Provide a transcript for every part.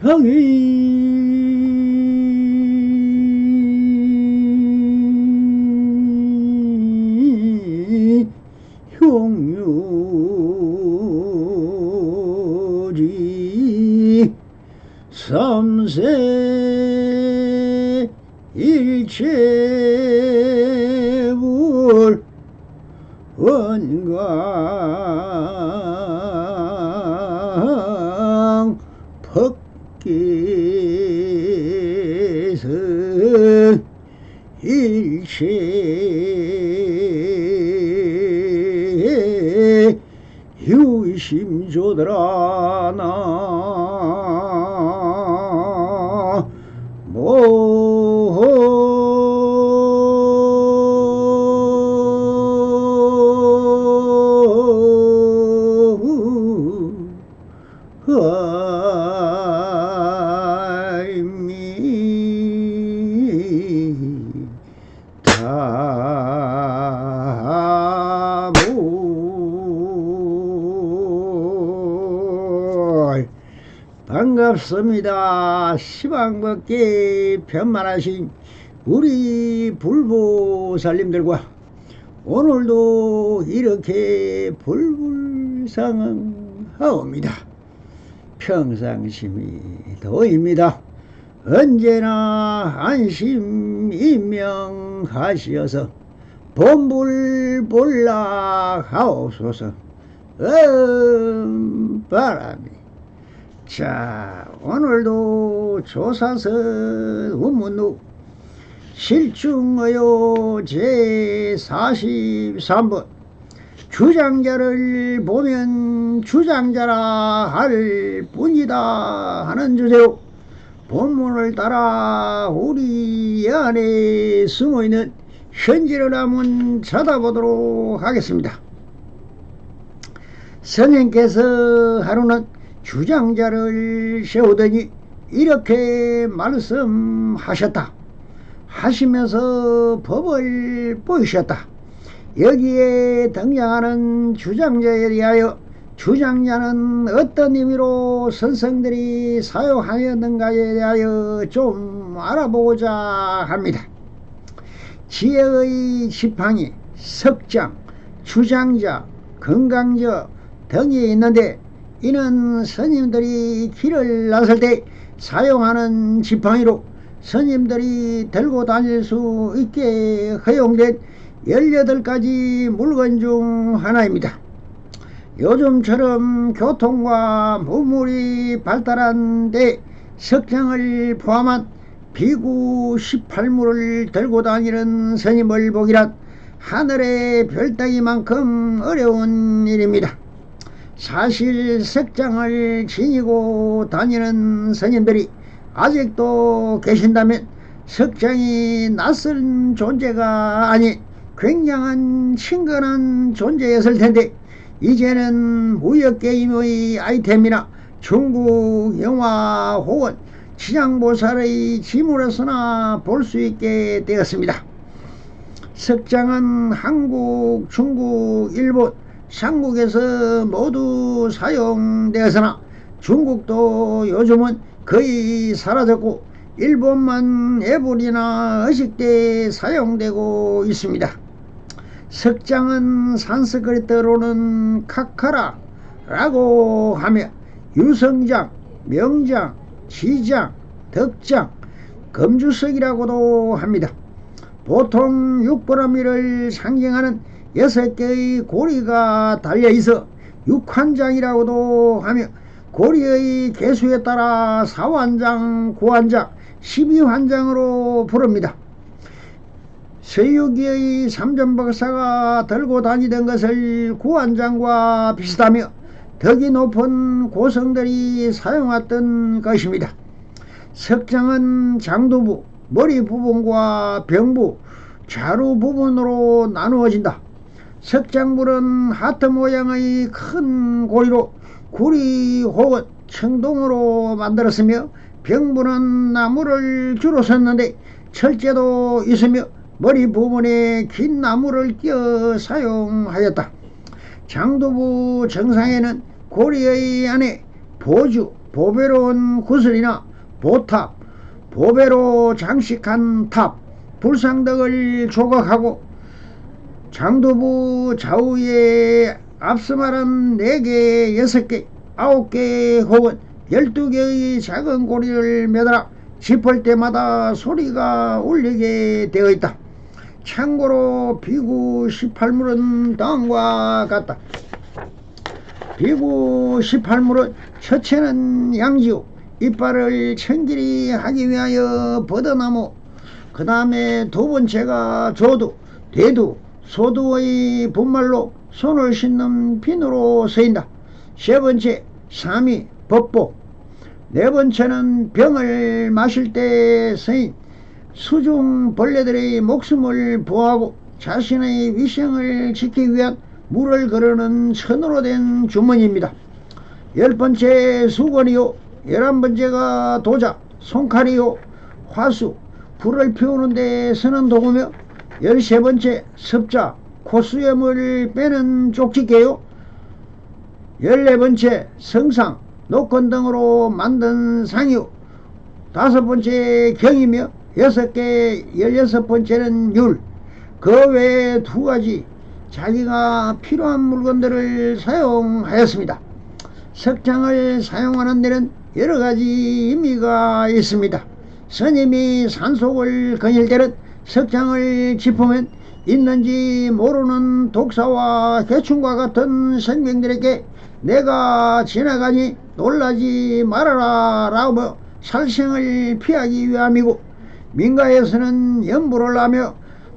형이 흉유지 삼세 일체불 원광 법계선 일체 유심조더라 반갑습니다. 시방법계 편만하신 우리 불보살님들과 오늘도 이렇게 불불상응하옵니다. 평상심이 도입니다. 언제나 안심인명하시어서 본불볼락하옵소서. 바람이. 자, 오늘도 조사선 운문록 실중의요 제43번 주장자를 보면 주장자라 할 뿐이다 하는 주제로 본문을 따라 우리 안에 숨어있는 현지를 한번 찾아보도록 하겠습니다. 선생께서 하루는 주장자를 세우더니 이렇게 말씀하셨다 하시면서 법을 보이셨다. 여기에 등장하는 주장자에 대하여 주장자는 어떤 의미로 선생들이 사용하였는가에 대하여 좀 알아보고자 합니다. 지혜의 지팡이, 석장, 주장자, 건강저 등이 있는데 이는 스님들이 길을 나설 때 사용하는 지팡이로 스님들이 들고 다닐 수 있게 허용된 18가지 물건 중 하나입니다. 요즘처럼 교통과 문물이 발달한 데 석장을 포함한 비구 18물을 들고 다니는 스님을 보기란 하늘의 별따기만큼 어려운 일입니다. 사실 석장을 지니고 다니는 스님들이 아직도 계신다면 석장이 낯선 존재가 아닌 굉장한 친근한 존재였을 텐데 이제는 무역게임의 아이템이나 중국 영화 혹은 지장보살의 지물에서나 볼 수 있게 되었습니다. 석장은 한국, 중국, 일본, 삼국에서 모두 사용되었으나 중국도 요즘은 거의 사라졌고 일본만 애불이나 의식대에 사용되고 있습니다. 석장은 산스크리트로는 카카라라고 하며 유성장, 명장, 지장, 덕장, 금주석이라고도 합니다. 보통 육보라미를 상징하는 6개의 고리가 달려있어 육환장이라고도 하며 고리의 개수에 따라 4환장, 9환장, 12환장으로 부릅니다. 서유기의 삼전박사가 들고 다니던 것을 9환장과 비슷하며 덕이 높은 고성들이 사용했던 것입니다. 석장은 장두부, 머리 부분과 병부, 좌루 부분으로 나누어진다. 석장불은 하트 모양의 큰 고리로 구리 혹은 청동으로 만들었으며 병부는 나무를 주로 썼는데 철제도 있으며 머리 부분에 긴 나무를 끼어 사용하였다. 장두부 정상에는 고리의 안에 보주, 보배로운 구슬이나 보탑, 보배로 장식한 탑, 불상덕을 조각하고 장두부 좌우에 앞서 말한 4개, 6개, 9개 혹은 12개의 작은 고리를 매달아 짚을 때마다 소리가 울리게 되어 있다. 참고로 비구 18물은 다음과 같다. 비구 18물은 첫째는 양지우, 이빨을 청길이 하기 위하여 버드나무, 그 다음에 두 번째가 조두, 대두, 소두의 분말로 손을 씻는 핀으로 쓰인다. 세 번째 삼이, 법보, 네 번째는 병을 마실 때 쓰인 수중 벌레들의 목숨을 보호하고 자신의 위생을 지키기 위한 물을 거르는 천으로 된 주머니입니다. 10번째 수건이요, 11번째가 도자, 손칼이요, 화수, 불을 피우는 데 쓰는 도구며 13번째 습자, 코수염을 빼는 쪽지게요, 14번째 성상, 노건 등으로 만든 상이요, 5번째 경이며 6개, 16번째는 율. 그 외에 2가지 자기가 필요한 물건들을 사용하였습니다. 석장을 사용하는 데는 여러가지 의미가 있습니다. 스님이 산속을 거닐 때는 석장을 짚으면 있는지 모르는 독사와 개충과 같은 생명들에게 내가 지나가니 놀라지 말아라 라고 살생을 피하기 위함이고, 민가에서는 연부를 하며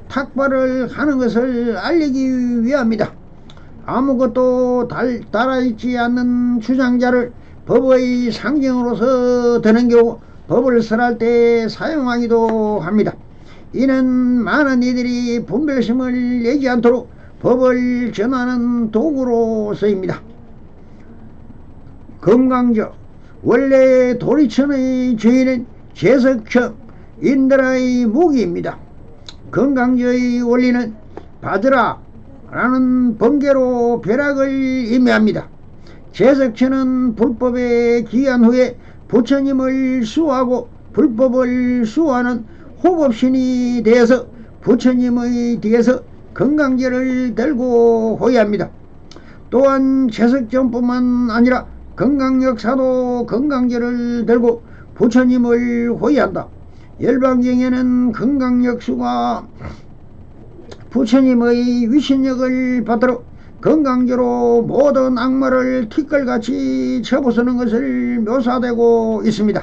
탁발을 하는 것을 알리기 위함이다. 아무것도 달아있지 않는 주장자를 법의 상징으로서 드는 경우 법을 설할 때 사용하기도 합니다. 이는 많은 이들이 분별심을 내지 않도록 법을 전하는 도구로 쓰입니다. 금강저, 원래 도리천의 주인은 제석청, 인들의 무기입니다. 금강저의 원리는 받으라라는 번개로 벼락을 의미합니다. 제석천은 불법에 기한 후에 부처님을 수호하고 불법을 수호하는 호법신이 되어서 부처님의 뒤에서 금강저를 들고 호위합니다. 또한 제석천뿐만 아니라 금강역사도 금강저를 들고 부처님을 호위한다. 열방경에는 금강역수가 부처님의 위신력을 받들어 금강저로 모든 악마를 티끌같이 쳐부수는 것을 묘사되고 있습니다.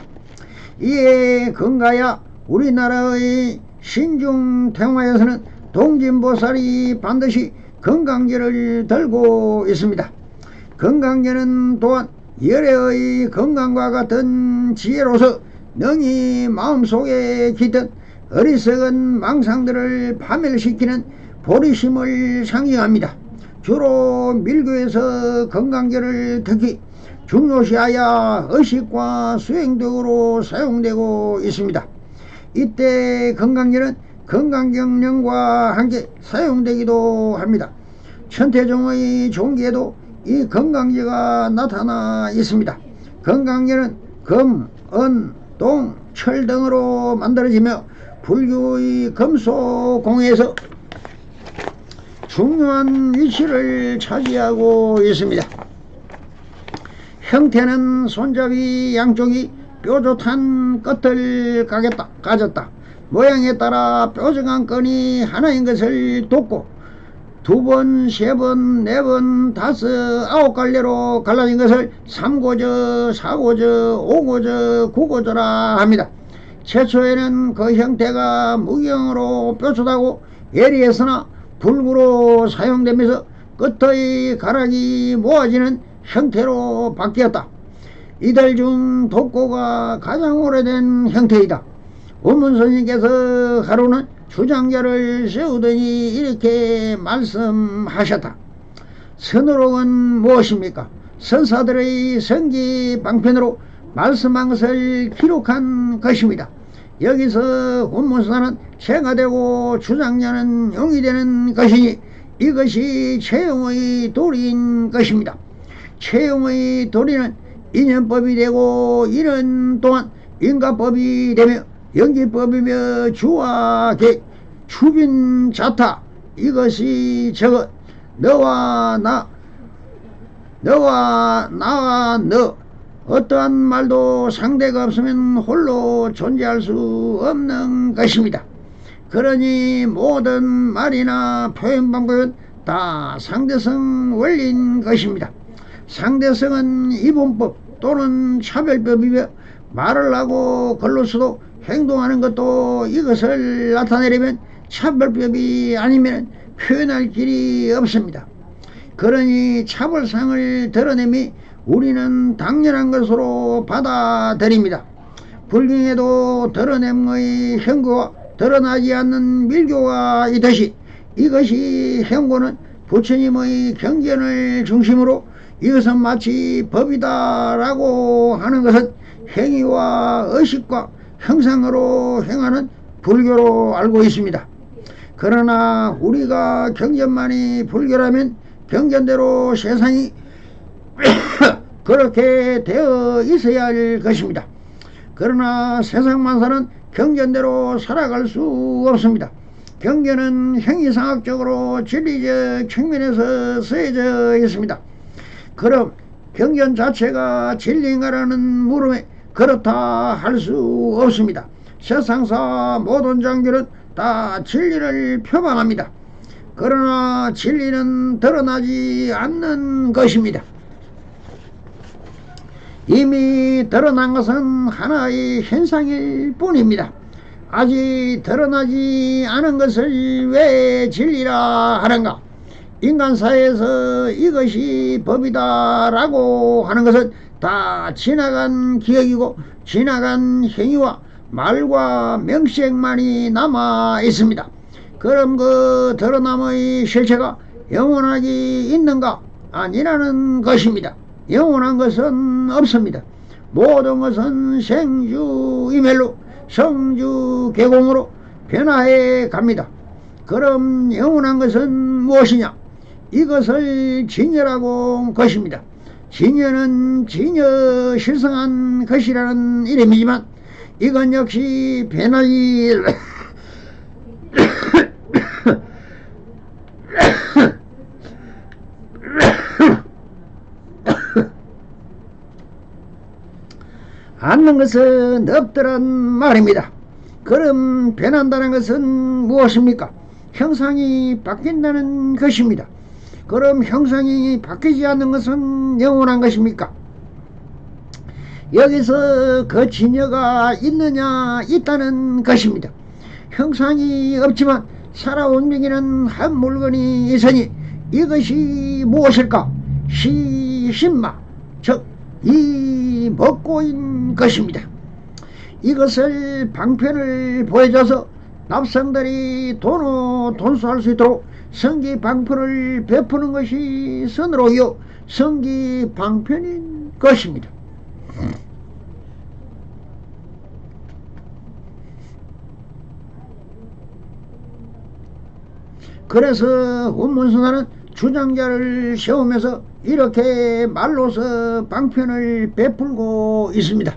이에 금가야 우리나라의 신중탱화에서는 동진보살이 반드시 금강저를 들고 있습니다. 금강저는 또한 열애의 건강과 같은 지혜로서 능히 마음속에 깃든 어리석은 망상들을 파멸시키는 보리심을 상징합니다. 주로 밀교에서 금강저를 특히 중요시하여 의식과 수행 등으로 사용되고 있습니다. 이때 금강저는 건강경령과 함께 사용되기도 합니다. 천태종의 종기에도 이 금강저가 나타나 있습니다. 금강저는 금, 은, 동, 철 등으로 만들어지며 불교의 금속공예에서 중요한 위치를 차지하고 있습니다. 형태는 손잡이 양쪽이 뾰족한 끝을 가졌다. 모양에 따라 뾰족한 끈이 하나인 것을 돕고 2번, 3번, 4번, 5, 9갈래로 갈라진 것을 3고저, 4고저, 5고저, 9고저라 합니다. 최초에는 그 형태가 무경으로 뾰족하고 예리했으나 불구로 사용되면서 끝의 가락이 모아지는 형태로 바뀌었다. 이들 중 독고가 가장 오래된 형태이다. 원문스님께서 하루는 주장자를 세우더니 이렇게 말씀하셨다. 선어록은 무엇입니까? 선사들의 성기 방편으로 말씀한 것을 기록한 것입니다. 여기서 원문사는 새가 되고 주장자는 용이 되는 것이니 이것이 최용의 도리인 것입니다. 최용의 도리는 인연법이 되고 이런 또한 인가법이 되며 연기법이며 주와 계 추빈자타 이것이 저것 너와 너 어떠한 말도 상대가 없으면 홀로 존재할 수 없는 것입니다. 그러니 모든 말이나 표현 방법은 다 상대성 원리인 것입니다. 상대성은 이분법 또는 차별법이며 말을 하고 글로서도 행동하는 것도 이것을 나타내려면 차별법이 아니면 표현할 길이 없습니다. 그러니 차별상을 드러내미 우리는 당연한 것으로 받아들입니다. 불경에도 드러냄의 현고와 드러나지 않는 밀교가 있듯이 이것이 현고는 부처님의 경전을 중심으로 이것은 마치 법이다라고 하는 것은 행위와 의식과 형상으로 행하는 불교로 알고 있습니다. 그러나 우리가 경전만이 불교라면 경전대로 세상이 그렇게 되어 있어야 할 것입니다. 그러나 세상 만사는 경전대로 살아갈 수 없습니다. 경전은 행위상학적으로 진리적 측면에서 쓰여져 있습니다. 그럼 경전 자체가 진리인가라는 물음에 그렇다 할 수 없습니다. 세상사 모든 장교는 다 진리를 표방합니다. 그러나 진리는 드러나지 않는 것입니다. 이미 드러난 것은 하나의 현상일 뿐입니다. 아직 드러나지 않은 것을 왜 진리라 하는가? 인간사회에서 이것이 법이다라고 하는 것은 다 지나간 기억이고 지나간 행위와 말과 명식만이 남아 있습니다. 그럼 그 드러남의 실체가 영원하게 있는가? 아니라는 것입니다. 영원한 것은 없습니다. 모든 것은 생주이멸로 성주 개공으로 변화해 갑니다. 그럼 영원한 것은 무엇이냐? 이것을 진여라고 것입니다. 진여는 진여 실성한 것이라는 이름이지만 이건 역시 변하지 않는 것은 없더란 말입니다. 그럼 변한다는 것은 무엇입니까? 형상이 바뀐다는 것입니다. 그럼 형상이 바뀌지 않는 것은 영원한 것입니까? 여기서 그 진여가 있느냐 있다는 것입니다. 형상이 없지만 살아온 명에는 한 물건이 있으니 이것이 무엇일까? 시신마 즉 이 먹고인 것입니다. 이것을 방편을 보여줘서 납상들이 돈수할 수 있도록 성기방편을 베푸는 것이 선으로요 성기방편인 것입니다. 그래서 운문선사는 주장자를 세우면서 이렇게 말로서 방편을 베풀고 있습니다.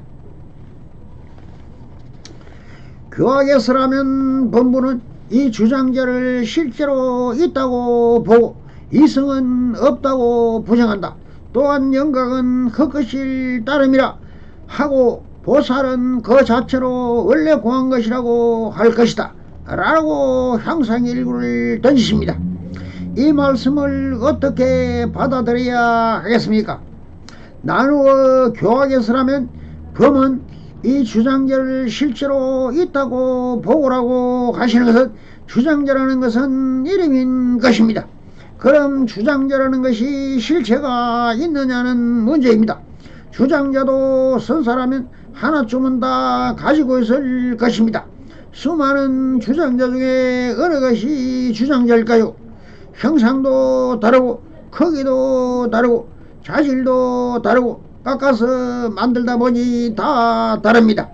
교학에서라면 본부는 이 주장자를 실제로 있다고 보고 이성은 없다고 부정한다. 또한 영각은 헛것일 따름이라 하고 보살은 그 자체로 원래 공한 것이라고 할 것이다 라고 향상일구를 던지십니다. 이 말씀을 어떻게 받아들여야 하겠습니까? 나누어 교학에서라면 범은 이 주장자를 실제로 있다고 보고라고 하시는 것은 주장자라는 것은 이름인 것입니다. 그럼 주장자라는 것이 실체가 있느냐는 문제입니다. 주장자도 선사라면 하나쯤은 다 가지고 있을 것입니다. 수많은 주장자 중에 어느 것이 주장자일까요? 형상도 다르고 크기도 다르고 자질도 다르고 깎아서 만들다 보니 다 다릅니다.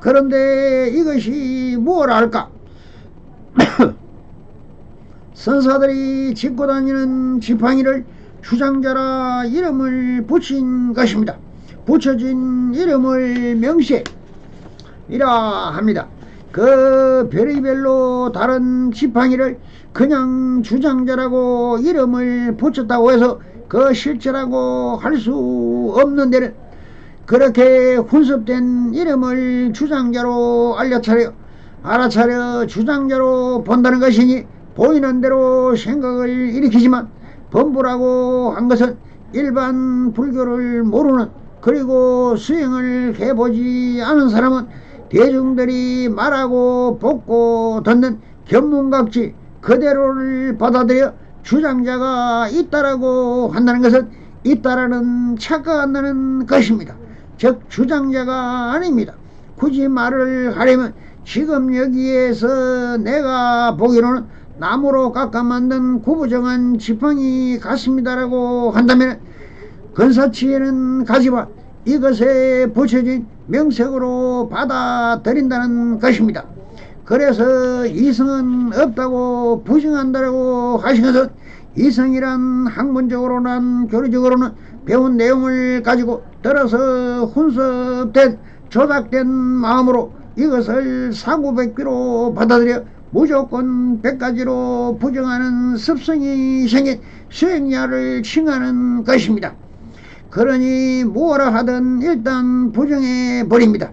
그런데 이것이 무엇라 할까? 선사들이 짚고 다니는 지팡이를 주장자라 이름을 붙인 것입니다. 붙여진 이름을 명시이라 합니다. 그 별의별로 다른 지팡이를 그냥 주장자라고 이름을 붙였다고 해서 그 실제라고 할 수 없는 데는 그렇게 훈습된 이름을 주장자로 알아차려 주장자로 본다는 것이니 보이는 대로 생각을 일으키지만 범부라고 한 것은 일반 불교를 모르는 그리고 수행을 해보지 않은 사람은 대중들이 말하고 듣고 듣는 견문각지 그대로를 받아들여 주장자가 있다라고 한다는 것은 있다라는 착각한다는 것입니다. 즉 주장자가 아닙니다. 굳이 말을 하려면 지금 여기에서 내가 보기로는 나무로 깎아 만든 구부정한 지팡이 같습니다라고 한다면 근사치에는 가지만 이것에 붙여진 명색으로 받아들인다는 것입니다. 그래서 이성은 없다고 부정한다라고 하신 것은 이성이란 학문적으로는 교리적으로는 배운 내용을 가지고 들어서 훈습된 조작된 마음으로 이것을 사고백비로 받아들여 무조건 100가지로 부정하는 습성이 생긴 수행자를 칭하는 것입니다. 그러니 무엇라 하든 일단 부정해 버립니다.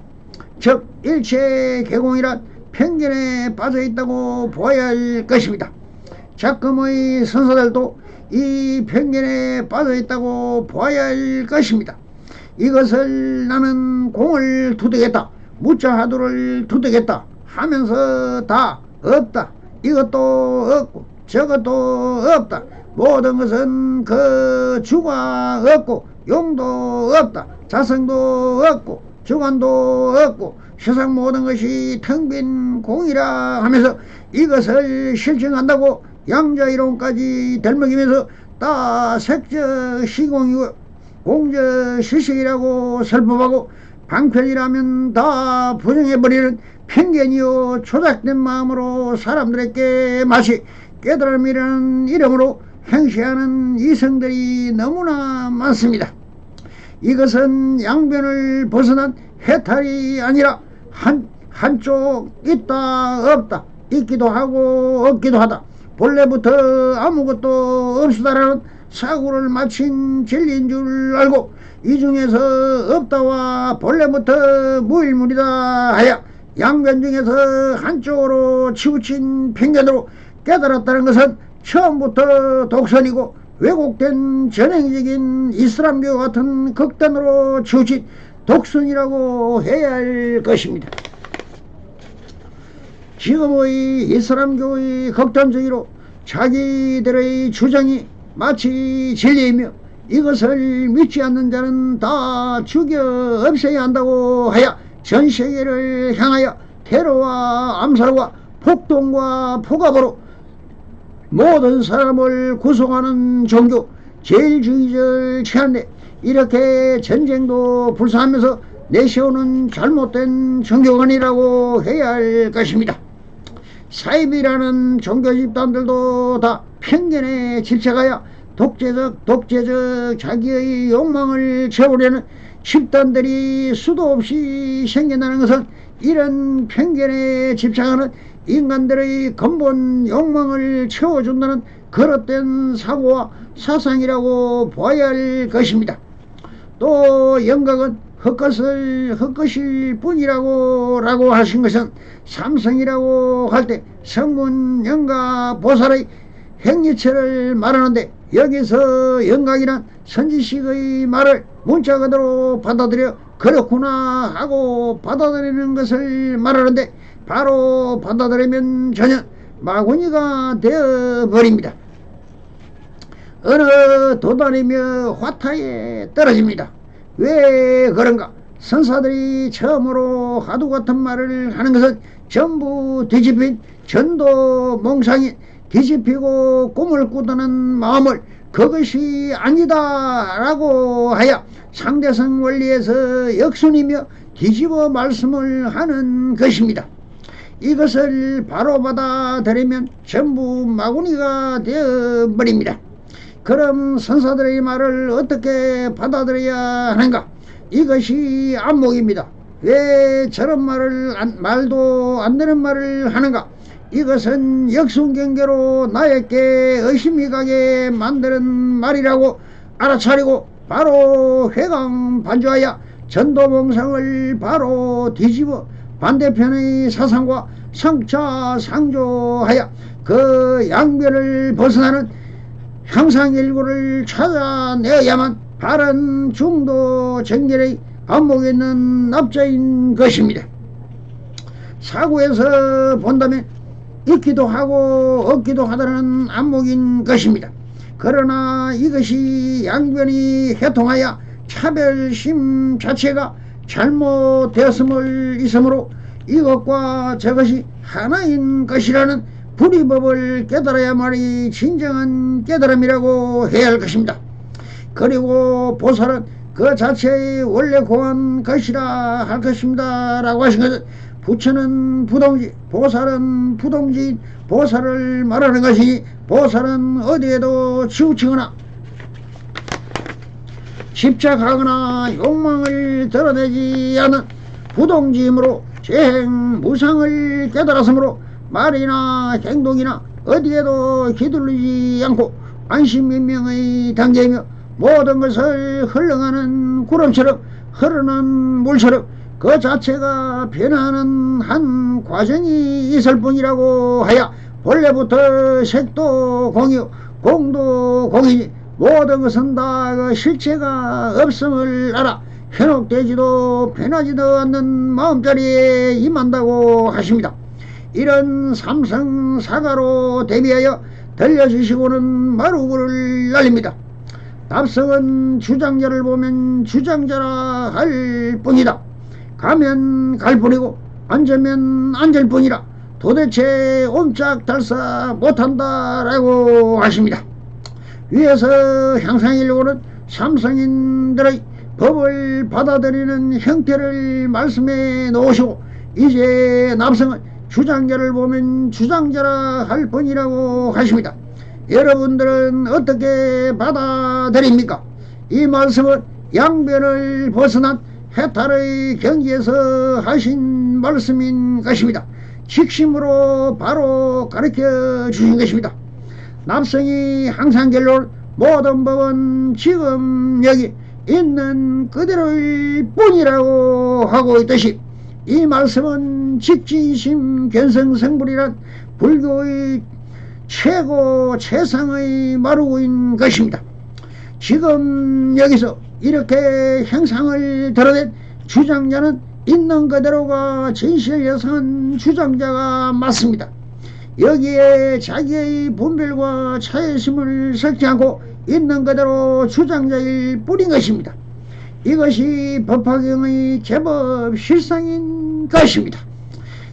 즉 일체 개공이란 편견에 빠져있다고 보아야 할 것입니다. 작금의 선사들도 이 편견에 빠져있다고 보아야 할 것입니다. 이것을 나는 공을 두드겠다, 무자하두를 두드겠다 하면서 다 없다, 이것도 없고 저것도 없다, 모든 것은 그 주가 없고 용도 없다, 자성도 없고 주관도 없고 세상 모든 것이 텅 빈 공이라 하면서 이것을 실증한다고 양자이론까지 덜먹이면서 다 색저 시공이고 공저 실식이라고 설법하고 방편이라면 다 부정해버리는 편견이요 조작된 마음으로 사람들에게 마치 깨달음이라는 이름으로 행시하는 이성들이 너무나 많습니다. 이것은 양변을 벗어난 해탈이 아니라 한쪽 있다 없다, 있기도 하고 없기도 하다, 본래부터 아무것도 없으다라는 사고를 마친 진리인 줄 알고 이 중에서 없다와 본래부터 무일물이다 하여 양변 중에서 한쪽으로 치우친 편견으로 깨달았다는 것은 처음부터 독선이고 왜곡된 전행적인 이슬람교 같은 극단으로 치우친 독선이라고 해야 할 것입니다. 지금의 이슬람교의 극단주의로 자기들의 주장이 마치 진리이며 이것을 믿지 않는 자는 다 죽여 없애야 한다고 하여 전 세계를 향하여 테러와 암살과 폭동과 폭압으로 모든 사람을 구속하는 종교 제일주의를 취한데 이렇게 전쟁도 불사하면서 내세우는 잘못된 종교관이라고 해야 할 것입니다. 사입이라는 종교 집단들도 다 편견에 집착하여 독재적 자기의 욕망을 채우려는 집단들이 수도 없이 생겨나는 것은 이런 편견에 집착하는 인간들의 근본 욕망을 채워준다는 그릇된 사고와 사상이라고 보아야 할 것입니다. 또 영각은 헛것일 뿐이라고 하신 것은 삼성이라고 할 때 성문 영가 보살의 행리체를 말하는데 여기서 영각이란 선지식의 말을 문자 그대로 받아들여 그렇구나 하고 받아들이는 것을 말하는데 바로 받아들이면 전혀 마구니가 되어버립니다. 어느 도단이며 화타에 떨어집니다. 왜 그런가? 선사들이 처음으로 하두 같은 말을 하는 것은 전부 뒤집힌 전도 몽상인 뒤집히고 꿈을 꾸다는 마음을 그것이 아니다 라고 하여 상대성 원리에서 역순이며 뒤집어 말씀을 하는 것입니다. 이것을 바로 받아들이면 전부 마구니가 되어버립니다. 그럼 선사들의 말을 어떻게 받아들여야 하는가? 이것이 안목입니다. 왜 저런 말도 안 되는 말을 하는가? 이것은 역순경계로 나에게 의심이 가게 만드는 말이라고 알아차리고 바로 회광반조하여 전도봉상을 바로 뒤집어 반대편의 사상과 성차상조하여 그 양변을 벗어나는 향상일구를 찾아내야만 바른 중도 정결의 안목에 있는 납자인 것입니다. 사고에서 본다면 있기도 하고 없기도 하다는 안목인 것입니다. 그러나 이것이 양변이 해통하여 차별심 자체가 잘못되었음을 있으므로 이것과 저것이 하나인 것이라는 불이법을 깨달아야만이 진정한 깨달음이라고 해야 할 것입니다. 그리고 보살은 그 자체의 원래 고한 것이라 할 것입니다 라고 하신 것은 부처는 부동지, 보살은 부동지인 보살을 말하는 것이니 보살은 어디에도 치우치거나 집착하거나 욕망을 드러내지 않는 부동지이므로 재행 무상을 깨달았으므로 말이나 행동이나 어디에도 휘둘리지 않고 안심민명의 단계이며 모든 것을 흘러가는 구름처럼 흐르는 물처럼 그 자체가 변하는 한 과정이 있을 뿐이라고 하여 본래부터 색도 공이요 공도 공이니 모든 것은 다 그 실체가 없음을 알아 현혹되지도 변하지도 않는 마음자리에 임한다고 하십니다. 이런 삼성사가로 대비하여 들려주시고는 마루구를 날립니다. 답성은 주장자를 보면 주장자라 할 뿐이다. 가면 갈 뿐이고 앉으면 앉을 뿐이라 도대체 옴짝달싹 못한다 라고 하십니다. 위에서 향상일고는 삼성인들의 법을 받아들이는 형태를 말씀해 놓으시고 이제 납성은 주장자를 보면 주장자라 할 뿐이라고 하십니다. 여러분들은 어떻게 받아들입니까? 이 말씀은 양변을 벗어난 해탈의 경지에서 하신 말씀인 것입니다. 직심으로 바로 가르쳐 주신 것입니다. 납성이 항상 결론 모든 법은 지금 여기 있는 그대로일 뿐이라고 하고 있듯이 이 말씀은 직진심 견성성불이란 불교의 최고 최상의 마루인 것입니다. 지금 여기서 이렇게 형상을 드러낸 주장자는 있는 그대로가 진실여성한 주장자가 맞습니다. 여기에 자기의 분별과 차이심을 섞지 않고 있는 그대로 주장자일 뿐인 것입니다. 이것이 법화경의 제법 실상인 것입니다.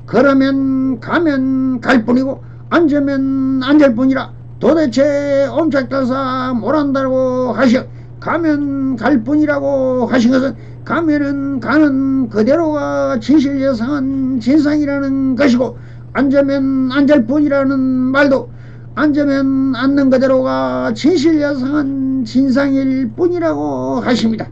그러면 가면 갈 뿐이고 앉으면 앉을 뿐이라 도대체 옴짝달싹 못한다고 하셔 가면 갈 뿐이라고 하신 것은 가면은 가는 그대로가 진실여상한 진상이라는 것이고 앉으면 앉을 뿐이라는 말도 앉으면 앉는 그대로가 진실여상한 진상일 뿐이라고 하십니다.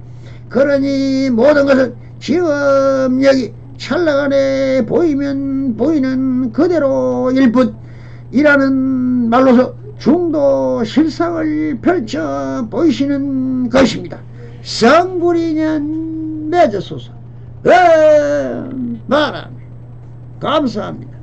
그러니 모든 것은 지금 여기 찰나간에 보이면 보이는 그대로일 뿐이라는 말로서 중도 실상을 펼쳐 보이시는 것입니다. 성불이년 맺으소서. 바람 감사합니다.